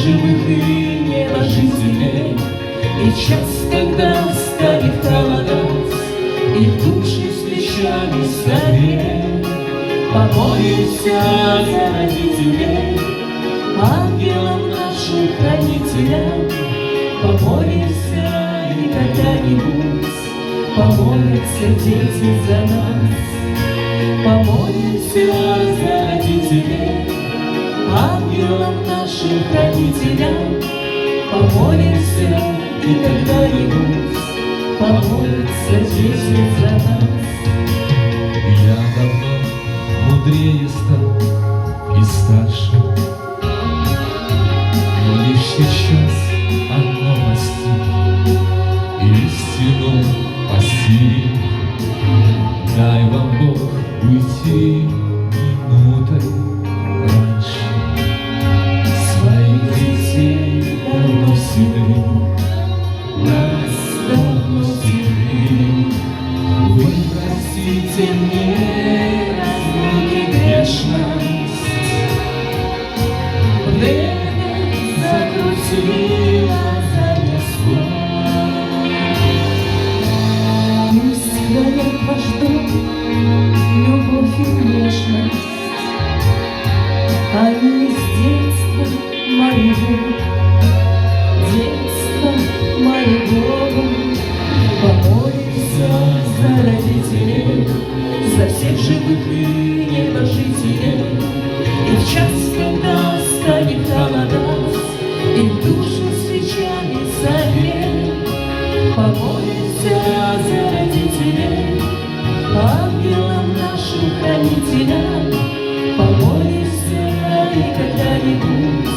живых и небожителей. И в час, когда станет холодать, и в души свечами согреть, помолимся за родителей, ангелам нашим хранителям. Помолимся, и когда-нибудь помолятся дети за нас. Помолимся за родителей, ангелам нашим хранителям. Помолимся, и когда-нибудь помолятся дети за нас. Я давно мудрее стал и старше, но лишь сейчас одно постиг: истину постиг. Дай вам Бог уйти минутой раньше. Своих детей давно седых, нас давно седых. Вы простите мне разлуки грешность. Время закрутило, занесло. Пусть хранят ваш дом любовь и нежность. Они из детства моего, детства моего. Помолимся за родителей, за всех живых и небожителей. И в час, когда станет холодать, и в душу свечами согреть, помолимся за родителей, ангелам нашим хранителям. Помолимся, и когда-нибудь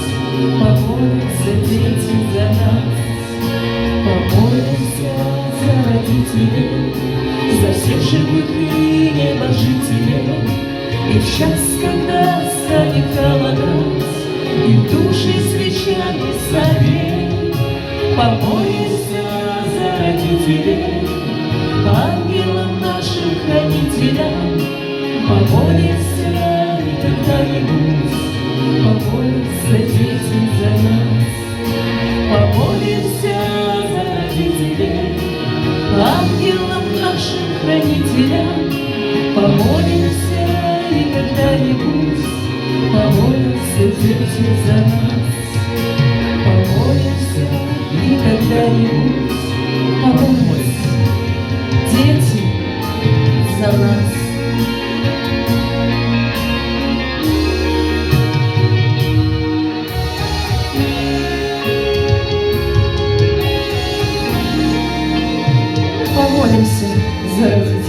помолятся дети за нас. Помолимся за родителей, за всех живых и небожителей. И в час, когда станет холодать, и в души свечами согреть, помолимся за родителей, ангелам нашим хранителям. Помолимся, и когда-нибудь помолятся дети за нас. Помолимся за родителей, ангелам нашим хранителям. Помолимся, и когда-нибудь помолятся дети за нас. Помолимся, и когда-нибудь помолятся дети за нас. Помолимся за родителей.